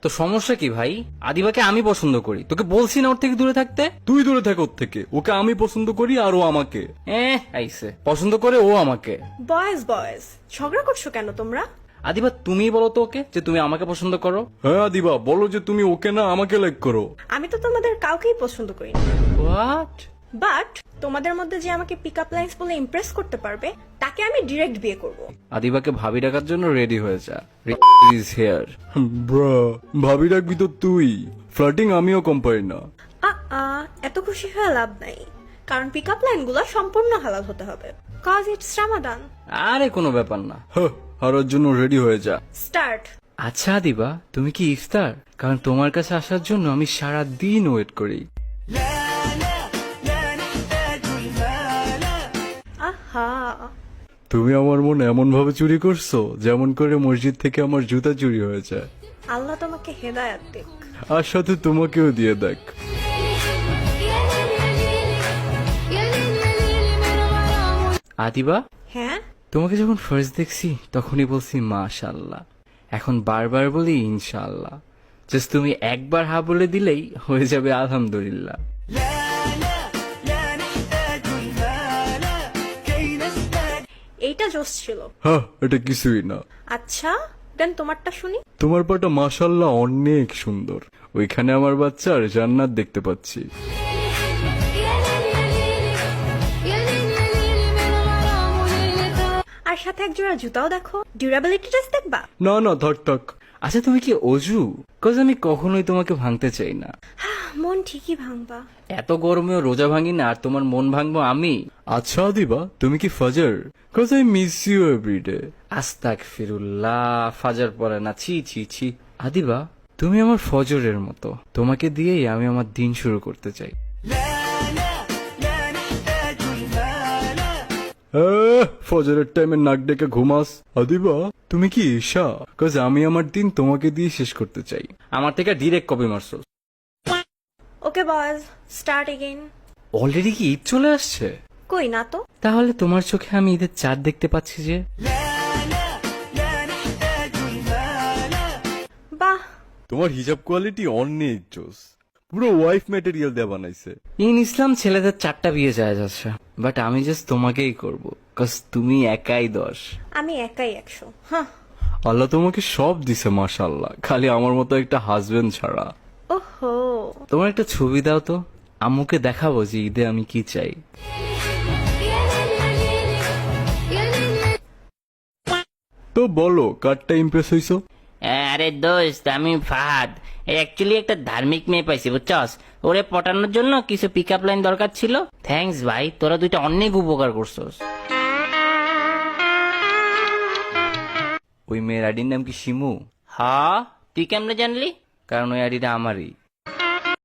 তো সমস্যা কি ভাই? আদিবাকে আমি পছন্দ করি, তোকে বলছি না ওর থেকে দূরে থাকতে? তুই দূরে থাক ওর থেকে, ওকে আমি পছন্দ করি আর ও আমাকে। আইসে পছন্দ করে ও আমাকে। বয়েজ বয়েজ ঝগড়া করছো কেন তোমরা? আদিবা তুমিই বলো তো ওকে যে তুমি আমাকে পছন্দ করো। হ্যাঁ দিবা, বলো যে তুমি ওকে না আমাকে লাইক করো। আমি তো তোমাদের কাউকেই পছন্দ করি না, হোয়াট? বাট তোমাদের মধ্যে যে আমাকে পিক আপ লাইন্স বলে ইমপ্রেস করতে পারবে তাকে আমি ডিরেক্ট বিয়ে করব। আদিবাকে ভাবি ডাকার জন্য রেডি হয়ে যা, ইজ হিয়ার। ব্রা, ভাবি রাখবি তো তুই, ফ্লার্টিং আমিও কম পারি না। এত খুশি হয়ে লাভ নাই, কারণ পিক আপ লাইন গুলো সম্পূর্ণ হালাল হতে হবে, কজ ইটস রামাদান। আরে কোনো ব্যাপার না। হারার জন্য রেডি হয়ে যা। স্টার্ট। আচ্ছা আদিবা, তুমি কি ইফতার? কারণ তোমার কাছে আসার জন্য আমি সারা দিন ওয়েট করি। আহা, তুমি আমার মন এমন ভাবে চুরি করছো যেমন করে মসজিদ থেকে আমার জুতা চুরি হয়েছে। আল্লাহ তোমাকে হেদায়াত দিক। আর সাথে তোমাকেও দিয়ে দেখ। আদিবা, হ্যাঁ, তোমাকে যখন ফার্স্ট দেখছি তখনই বলছি মাশাআল্লাহ, এখন বারবার বলি ইনশাআল্লাহ। জাস্ট তুমি একবার হা বলে দিলেই হয়ে যাবে আলহামদুলিল্লাহ। এইটা জোস ছিল। হ্যাঁ, এটা কিছুই না। আচ্ছা দেন তোমারটা শুনি। তোমার পাটা মাশাল্লাহ অনেক সুন্দর, ওইখানে আমার বাচ্চার জান্নাত দেখতে পাচ্ছি। আর সাথে এক জোড়া জুতাও দেখো, ডিউরাবিলিটি টেস্ট দেখবা? না না, থাক থাক। আচ্ছা তুমি কি অজু? কজ আমি কখনোই তোমাকে ভাঙতে চাই না। মন ঠিকই ভাঙবা। এত গরমেও রোজা ভাঙি না, আর তোমার মন ভাঙবো আমি? আচ্ছা দিবা, তুমি কি ফাজার? Cause I miss you every day. আস্তাগফিরুল্লাহ, ফাজার পড়ে না, ছি ছি ছি। আদিবা, তুমি আমার ফজরের মতো, তোমাকে দিয়েই আমি আমার দিন শুরু করতে চাই। ফজরের টাইমে নাক ডেকে ঘুমাস। আদিবা, তুমি কি ঈশা? কজ আমি আমার দিন তোমাকে দিয়ে শেষ করতে চাই। আমার থেকে ডিরেক্ট কপি মারছো। ওকে বয়েজ, স্টার্ট এগেইন। অলরেডি কি ঈদ চলে আসছে? কই না তো। তাহলে তোমার চোখে আমি ঈদের চাঁদ দেখতে পাচ্ছি যে। বাহ, তোমার হিজাব কোয়ালিটি অনেক জোস, পুরো ওয়াইফ ম্যাটেরিয়াল দিয়ে বানাইছে। ইন ইসলাম ছেলেদের 4টা বিয়ে যায় যাচ্ছে, বাট আমি জাস্ট তোমাকেই করব, কজ তুমি একাই 10। আমি একাই 100। হ্যাঁ। আল্লাহ তোমাকে সব দিছে মাশাআল্লাহ, খালি আমার মতো একটা হাজবেন্ড ছাড়া। ওহো, তোমার একটা ছবি দাও তো, আম্মুকে দেখাবো যে ঈদে আমি কি চাই। তো বলো, কারটা ইমপ্রেস হইছো? আরে দোস্ত, আমি ফাহাদ। অ্যাকচুয়ালি একটা ধার্মিক মেয়ে পাইছি, বুঝছস? ওরে পটানোর জন্য কিছু পিক আপ লাইন দরকার ছিল। থ্যাঙ্কস ভাই, তোরা দুইটা অনেক উপকার করছস। ওই মেয়ের আইডির নাম কি শিমু? হ, তুই কেমনে জানলি? কারণ ওই আইডিটা আমারই।